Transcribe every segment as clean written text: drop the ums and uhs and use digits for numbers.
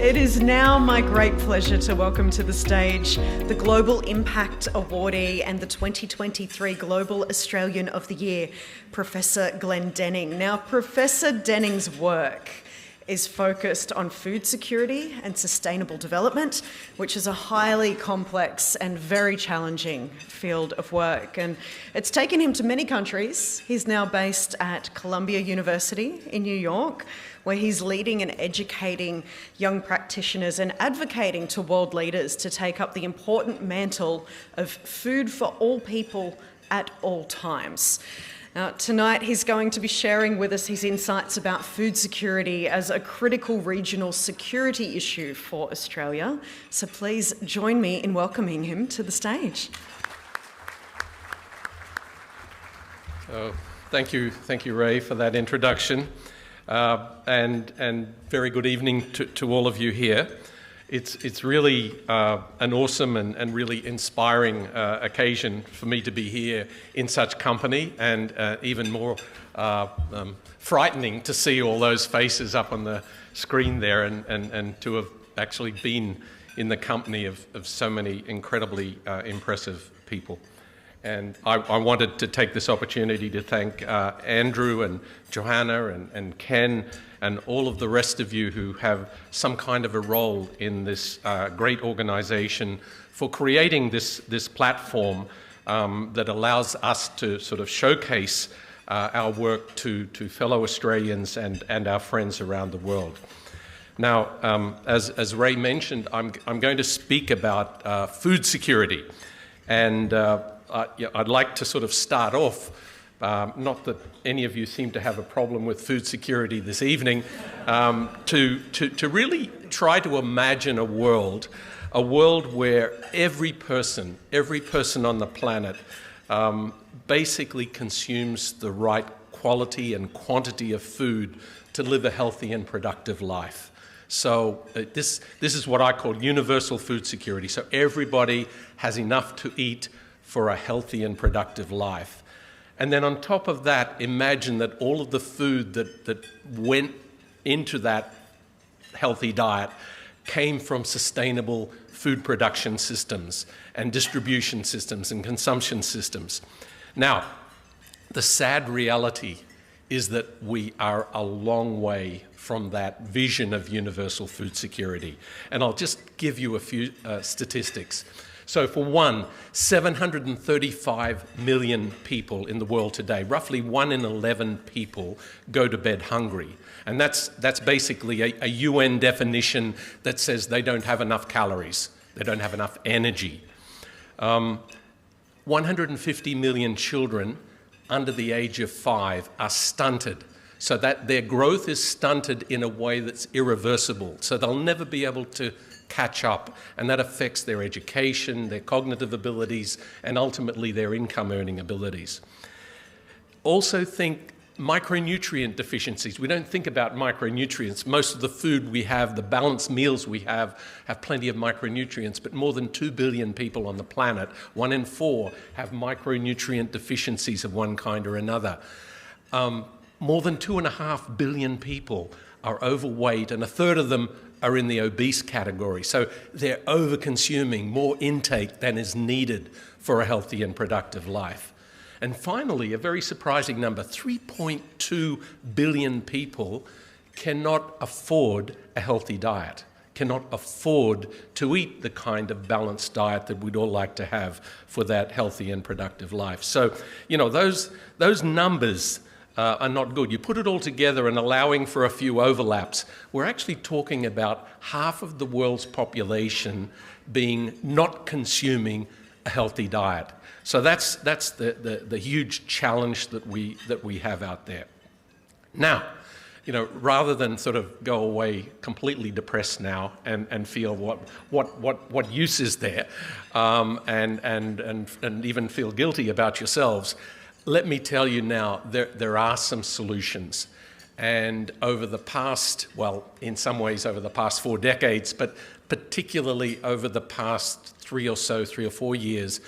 It is now my great pleasure to welcome to the stage the Global Impact Awardee and the 2023 Global Australian of the Year, Professor Glenn Denning. Now, Professor Denning's work is focused on food security and sustainable development, which is a highly complex and very challenging field of work. And it's taken him to many countries. He's now based at Columbia University in New York, where he's leading and educating young practitioners and advocating to world leaders to take up the important mantle of food for all people at all times. Now, tonight he's going to be sharing with us his insights about food security as a critical regional security issue for Australia. So please join me in welcoming him to the stage. Thank you, Ray, for that introduction. And very good evening to all of you here. It's really an awesome and really inspiring occasion for me to be here in such company, and even more frightening to see all those faces up on the screen there, and to have actually been in the company of so many incredibly impressive people. And I wanted to take this opportunity to thank Andrew and Johanna and Ken and all of the rest of you who have some kind of a role in this great organisation for creating this platform that allows us to sort of showcase our work to fellow Australians and our friends around the world. Now, as Ray mentioned, I'm going to speak about food security, and I'd like to sort of start off, not that any of you seem to have a problem with food security this evening, to really try to imagine a world where every person on the planet basically consumes the right quality and quantity of food to live a healthy and productive life. So this is what I call universal food security. So everybody has enough to eat for a healthy and productive life. And then on top of that, imagine that all of the food that went into that healthy diet came from sustainable food production systems and distribution systems and consumption systems. Now, the sad reality is that we are a long way from that vision of universal food security. And I'll just give you a few statistics. So for one, 735 million people in the world today, roughly 1 in 11 people go to bed hungry. And that's basically a UN definition that says they don't have enough calories, they don't have enough energy. 150 million children under the age of 5 are stunted, so that their growth is stunted in a way that's irreversible. So they'll never be able to catch up, and that affects their education, their cognitive abilities, and ultimately their income-earning abilities. Also think micronutrient deficiencies. We don't think about micronutrients. Most of the food we have, the balanced meals we have plenty of micronutrients, but more than 2 billion people on the planet, 1 in 4, have micronutrient deficiencies of one kind or another. More than 2.5 billion people are overweight, and a third of them are in the obese category. So they're over-consuming more intake than is needed for a healthy and productive life. And finally, a very surprising number, 3.2 billion people cannot afford a healthy diet, cannot afford to eat the kind of balanced diet that we'd all like to have for that healthy and productive life. So, you know, those numbers are not good. You put it all together and allowing for a few overlaps, we're actually talking about half of the world's population being not consuming a healthy diet. So that's the huge challenge that we have out there. Now, you know, rather than sort of go away completely depressed now and feel what use is there, and even feel guilty about yourselves, let me tell you now, there are some solutions. And over the past, well, in some ways over the past 4 decades, but particularly over the past 3 or 4 years,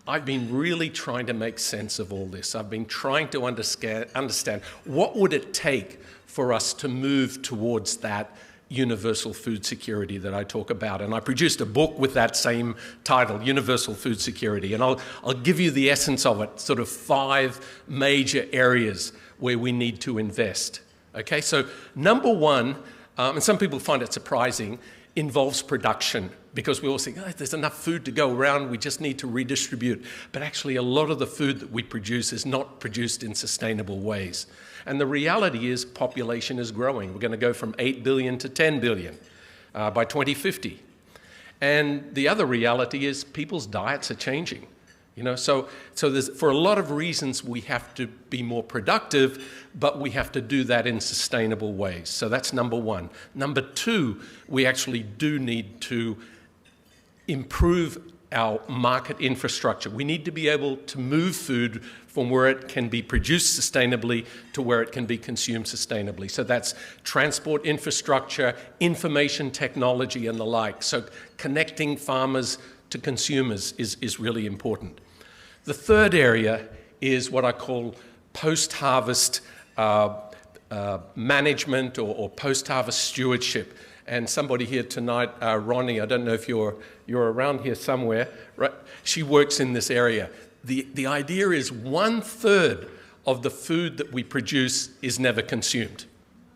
I've been really trying to make sense of all this. I've been trying to understand what would it take for us to move towards that universal food security that I talk about. And I produced a book with that same title, Universal Food Security. And I'll give you the essence of it, sort of 5 major areas where we need to invest. Okay, so number one, and some people find it surprising, involves production, because we all think, oh, there's enough food to go around, we just need to redistribute. But actually, a lot of the food that we produce is not produced in sustainable ways. And the reality is population is growing. We're going to go from 8 billion to 10 billion by 2050. And the other reality is people's diets are changing. So there's, for a lot of reasons, we have to be more productive, but we have to do that in sustainable ways. So that's number one. Number two, we actually do need to improve our market infrastructure. We need to be able to move food from where it can be produced sustainably to where it can be consumed sustainably. So that's transport infrastructure, information technology, and the like. So connecting farmers to consumers is really important. The third area is what I call post-harvest management or post-harvest stewardship. And somebody here tonight, Ronnie, I don't know if you're around here somewhere, right? She works in this area. The idea is 1/3 of the food that we produce is never consumed.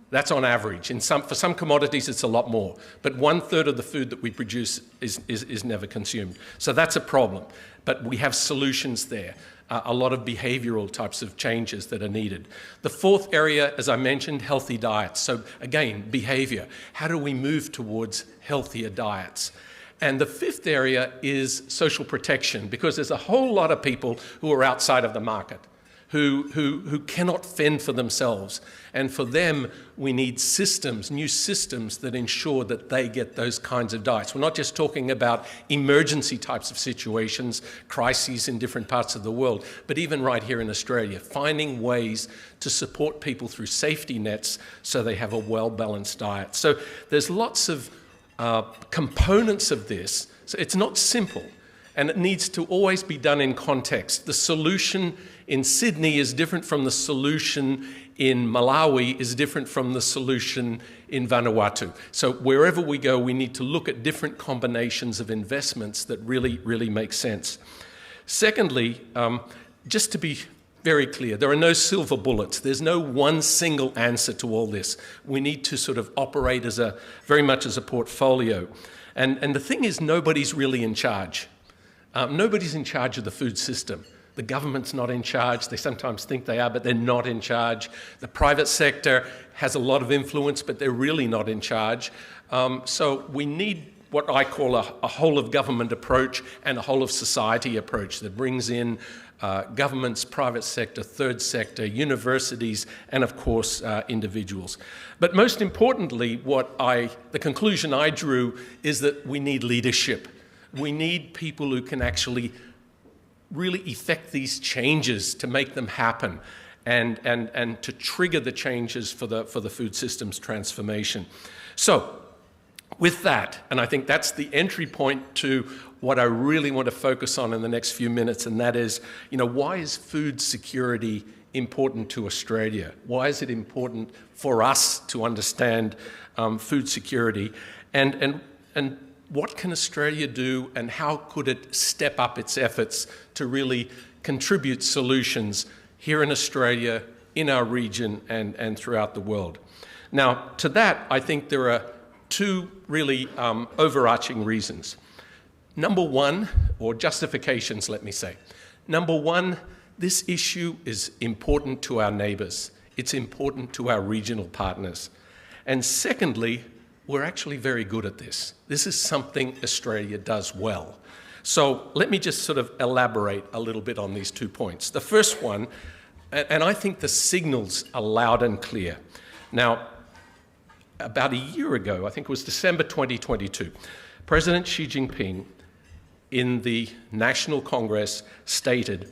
That's on average. For some commodities, it's a lot more. But 1/3 of the food that we produce is never consumed. So that's a problem. But we have solutions there. A lot of behavioral types of changes that are needed. The fourth area, as I mentioned, healthy diets. So again, behavior. How do we move towards healthier diets? And the fifth area is social protection, because there's a whole lot of people who are outside of the market, who cannot fend for themselves. And for them, we need systems, new systems that ensure that they get those kinds of diets. We're not just talking about emergency types of situations, crises in different parts of the world, but even right here in Australia, finding ways to support people through safety nets so they have a well-balanced diet. So there's lots of components of this. So it's not simple, and it needs to always be done in context. The solution in Sydney is different from the solution in Malawi, is different from the solution in Vanuatu. So wherever we go, we need to look at different combinations of investments that really, really make sense. Secondly, just to be very clear, there are no silver bullets. There's no one single answer to all this. We need to sort of operate very much as a portfolio. And the thing is, nobody's really in charge. Nobody's in charge of the food system. The government's not in charge. They sometimes think they are, but they're not in charge. The private sector has a lot of influence, but they're really not in charge. So we need what I call a whole-of-government approach and a whole-of-society approach that brings in governments, private sector, third sector, universities, and of course, individuals. But most importantly, the conclusion I drew is that we need leadership. We need people who can actually really effect these changes to make them happen and to trigger the changes for the food systems transformation. So with that, and I think that's the entry point to what I really want to focus on in the next few minutes, and that is, why is food security important to Australia? Why is it important for us to understand food security? And what can Australia do, and how could it step up its efforts to really contribute solutions here in Australia, in our region, and throughout the world? Now, to that, I think there are two really overarching reasons. Number one, or justifications, let me say. Number one, this issue is important to our neighbours. It's important to our regional partners. And secondly, we're actually very good at this. This is something Australia does well. So let me just sort of elaborate a little bit on these 2 points. The first one, and I think the signals are loud and clear. Now, about a year ago, I think it was December 2022, President Xi Jinping in the National Congress stated,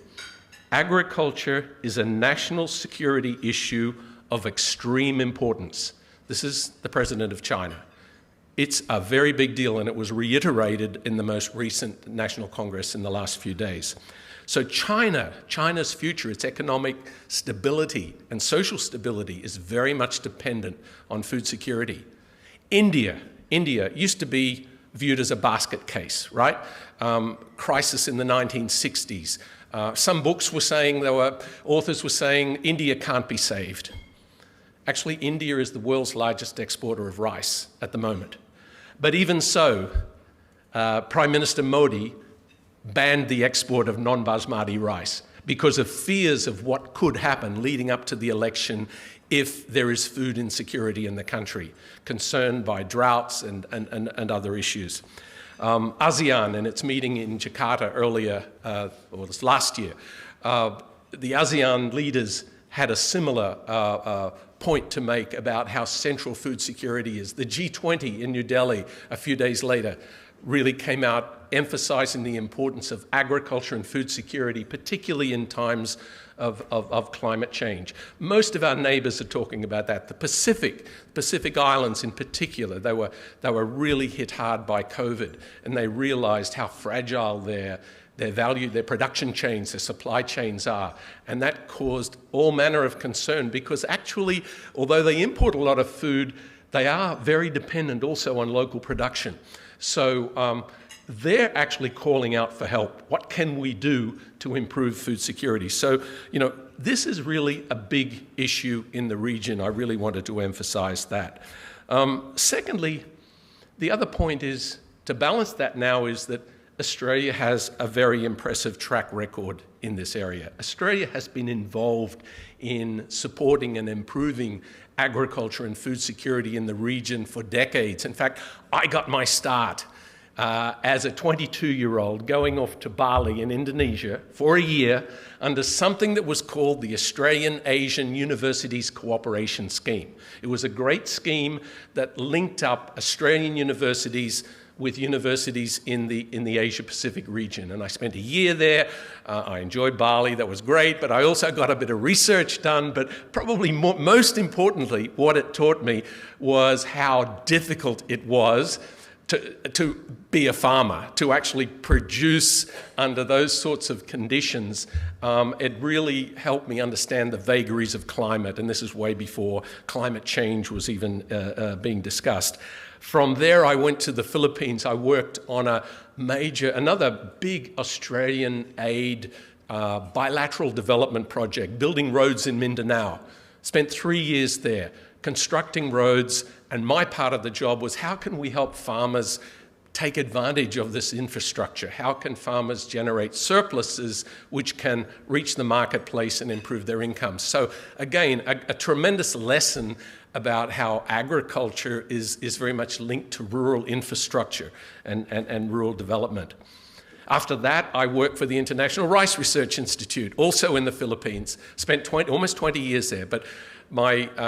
"Agriculture is a national security issue of extreme importance." This is the president of China. It's a very big deal, and it was reiterated in the most recent National Congress in the last few days. So China's future, its economic stability and social stability is very much dependent on food security. India used to be viewed as a basket case, right? Crisis in the 1960s. Some books were saying, authors were saying, India can't be saved. Actually, India is the world's largest exporter of rice at the moment. But even so, Prime Minister Modi banned the export of non-basmati rice because of fears of what could happen leading up to the election if there is food insecurity in the country, concerned by droughts and other issues. ASEAN, in its meeting in Jakarta earlier, or this last year, the ASEAN leaders had a similar point to make about how central food security is. The G20 in New Delhi a few days later really came out emphasizing the importance of agriculture and food security, particularly in times of climate change. Most of our neighbors are talking about that. The Pacific Islands in particular, they were really hit hard by COVID, and they realized how fragile their production chains, their supply chains are. And that caused all manner of concern because actually, although they import a lot of food, they are very dependent also on local production. So they're actually calling out for help. What can we do to improve food security? So, this is really a big issue in the region. I really wanted to emphasize that. Secondly, the other point is, to balance that now, is that Australia has a very impressive track record in this area. Australia has been involved in supporting and improving agriculture and food security in the region for decades. In fact, I got my start as a 22-year-old going off to Bali in Indonesia for a year under something that was called the Australian Asian Universities Cooperation Scheme. It was a great scheme that linked up Australian universities with universities in the Asia-Pacific region. And I spent a year there. I enjoyed Bali. That was great. But I also got a bit of research done. But probably most importantly, what it taught me was how difficult it was to be a farmer, to actually produce under those sorts of conditions. It really helped me understand the vagaries of climate. And this is way before climate change was even being discussed. From there, I went to the Philippines. I worked on another big Australian aid bilateral development project, building roads in Mindanao. Spent 3 years there, constructing roads, and my part of the job was how can we help farmers take advantage of this infrastructure? How can farmers generate surpluses which can reach the marketplace and improve their income? So again, a tremendous lesson about how agriculture is very much linked to rural infrastructure and rural development. After that, I worked for the International Rice Research Institute, also in the Philippines. Spent almost 20 years there. But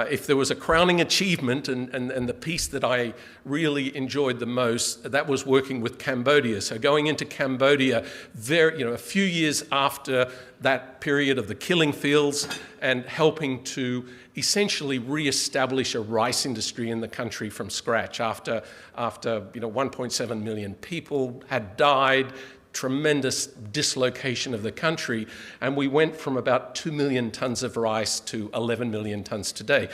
if there was a crowning achievement and the piece that I really enjoyed the most, that was working with Cambodia. So going into Cambodia, a few years after that period of the killing fields, and helping to essentially re-establish a rice industry in the country from scratch after 1.7 million people had died. Tremendous dislocation of the country, and we went from about 2 million tons of rice to 11 million tons today.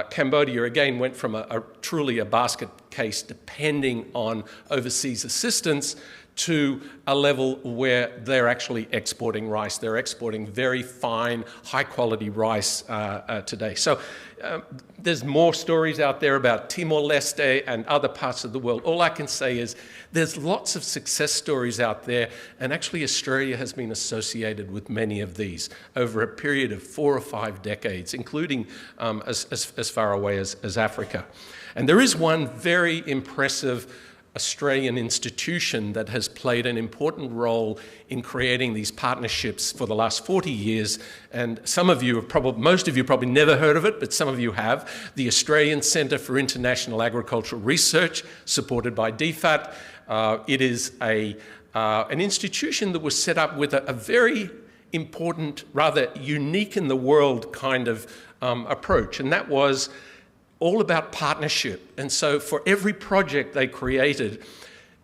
Cambodia, again, went from truly a basket case depending on overseas assistance to a level where they're actually exporting rice. They're exporting very fine, high-quality rice today. So there's more stories out there about Timor-Leste and other parts of the world. All I can say is there's lots of success stories out there, and actually Australia has been associated with many of these over a period of 4 or 5 decades, including as far away as Africa. And there is one very impressive Australian institution that has played an important role in creating these partnerships for the last 40 years. And most of you probably never heard of it, but some of you have. The Australian Centre for International Agricultural Research, supported by DFAT. It is an institution that was set up with a very important, rather unique in the world kind of approach. And that was all about partnership. And so for every project they created,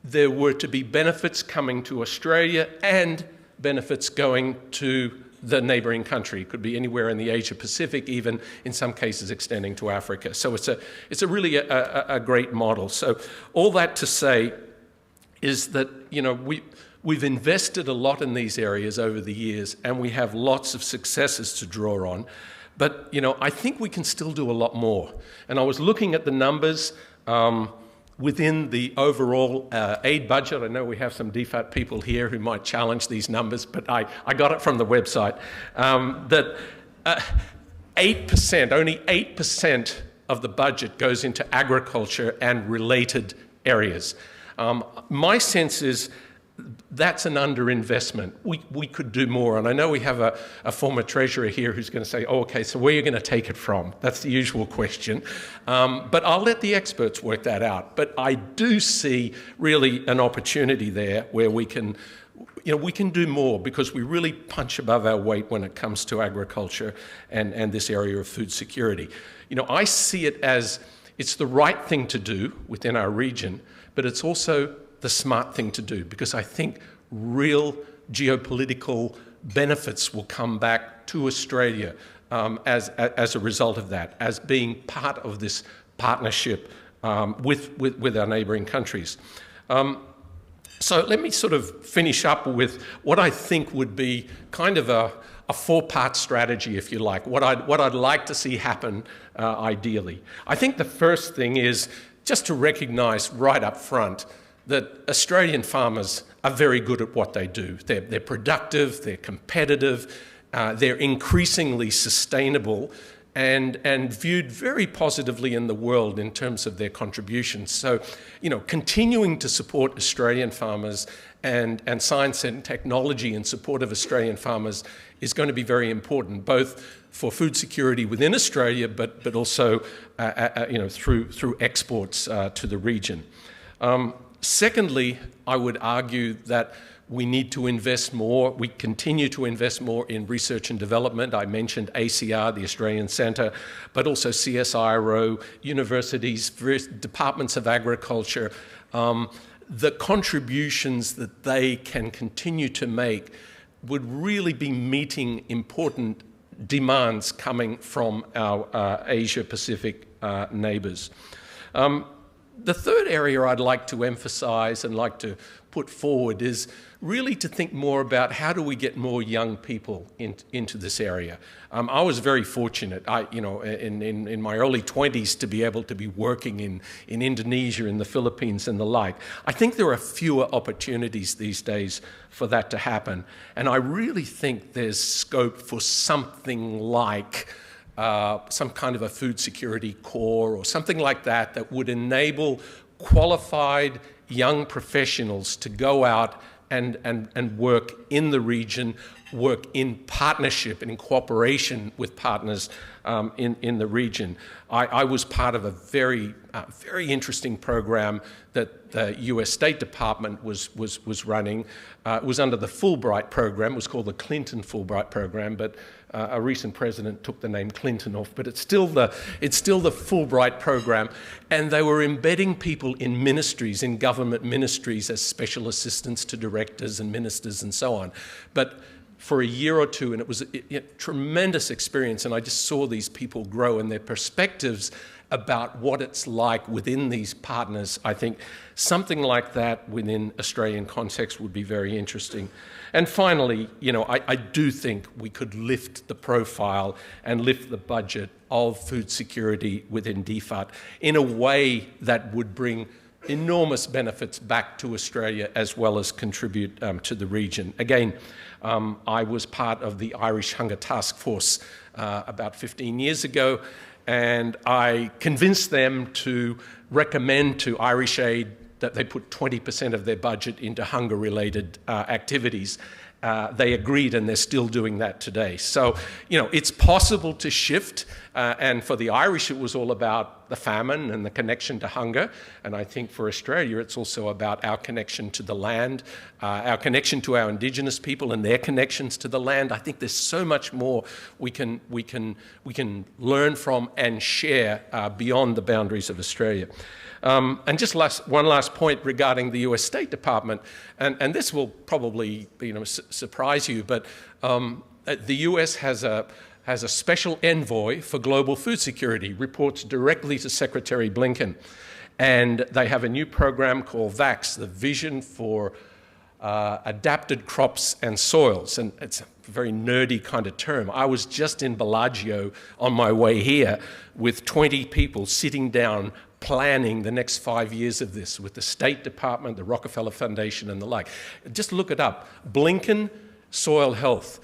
there were to be benefits coming to Australia and benefits going to the neighboring country. It could be anywhere in the Asia Pacific, even in some cases extending to Africa. So it's a really a great model. So all that to say is that, we've invested a lot in these areas over the years, and we have lots of successes to draw on. But, I think we can still do a lot more. And I was looking at the numbers within the overall aid budget. I know we have some DFAT people here who might challenge these numbers, but I got it from the website, that 8%, only 8% of the budget goes into agriculture and related areas. My sense is that's an underinvestment. We could do more. And I know we have a former treasurer here who's going to say, okay, so where are you going to take it from? That's the usual question. But I'll let the experts work that out. But I do see really an opportunity there where we can do more, because we really punch above our weight when it comes to agriculture and this area of food security. I see it as it's the right thing to do within our region, but it's also the smart thing to do, because I think real geopolitical benefits will come back to Australia as a result of that, as being part of this partnership with our neighbouring countries. So let me sort of finish up with what I think would be kind of a four-part strategy, if you like, what I'd like to see happen ideally. I think the first thing is just to recognise right up front that Australian farmers are very good at what they do. They're productive, they're competitive, they're increasingly sustainable and viewed very positively in the world in terms of their contributions. So, continuing to support Australian farmers and science and technology in support of Australian farmers is going to be very important, both for food security within Australia, but also through exports to the region. Secondly, I would argue that we need to invest more. We continue to invest more in research and development. I mentioned ACR, the Australian Centre, but also CSIRO, universities, various departments of agriculture. The contributions that they can continue to make would really be meeting important demands coming from our Asia-Pacific neighbours. The third area I'd like to emphasise and like to put forward is really to think more about how do we get more young people into this area. I was very fortunate, in my early 20s to be able to be working in Indonesia, in the Philippines and the like. I think there are fewer opportunities these days for that to happen. And I really think there's scope for something like some kind of a food security corps or something like that would enable qualified young professionals to go out and work in the region, work in partnership and in cooperation with partners in the region. I was part of a very interesting program that the US State Department was running. It was under the Fulbright program. It was called the Clinton Fulbright program, but a recent president took the name Clinton off, but it's still the Fulbright program. And they were embedding people in ministries, in government ministries, as special assistants to directors and ministers and so on. But for a year or two, and it was a tremendous experience, and I just saw these people grow and their perspectives about what it's like within these partners. I think something like that within Australian context would be very interesting. And finally, I do think we could lift the profile and lift the budget of food security within DFAT in a way that would bring enormous benefits back to Australia as well as contribute to the region. Again, I was part of the Irish Hunger Task Force about 15 years ago, and I convinced them to recommend to Irish Aid that they put 20% of their budget into hunger-related activities. They agreed, and they're still doing that today. So, it's possible to shift, and for the Irish, it was all about the famine and the connection to hunger, and I think for Australia, it's also about our connection to the land, our connection to our Indigenous people and their connections to the land. I think there's so much more we can learn from and share beyond the boundaries of Australia. And just one last point regarding the US State Department, and this will probably surprise you, but the US has a special envoy for global food security, reports directly to Secretary Blinken. And they have a new program called VAX, the Vision for Adapted Crops and Soils. And it's a very nerdy kind of term. I was just in Bellagio on my way here with 20 people sitting down planning the next 5 years of this with the State Department, the Rockefeller Foundation, and the like. Just look it up. Blinken, soil health.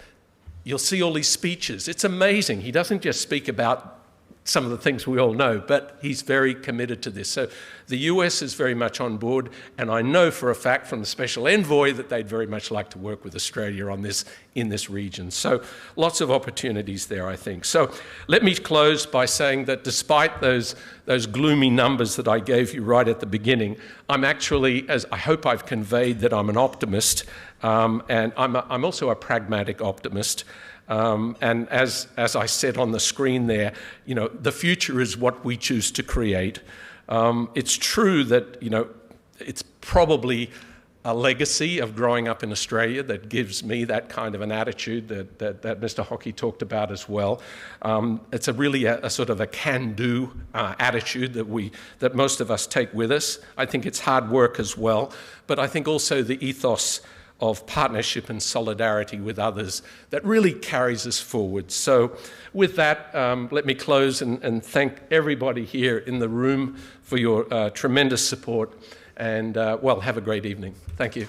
You'll see all these speeches. It's amazing. He doesn't just speak about some of the things we all know, but he's very committed to this. So the US is very much on board, and I know for a fact from the Special Envoy that they'd very much like to work with Australia on this in this region. So lots of opportunities there, I think. So let me close by saying that despite those gloomy numbers that I gave you right at the beginning, I'm actually, as I hope I've conveyed, that I'm an optimist, and I'm also a pragmatic optimist. And as I said on the screen there, you know, the future is what we choose to create. It's true that, you know, it's probably a legacy of growing up in Australia that gives me that kind of an attitude that Mr. Hockey talked about as well. It's really a sort of a can-do attitude that most of us take with us. I think it's hard work as well, but I think also the ethos of partnership and solidarity with others that really carries us forward. So with that, let me close and thank everybody here in the room for your tremendous support, and well, have a great evening. Thank you.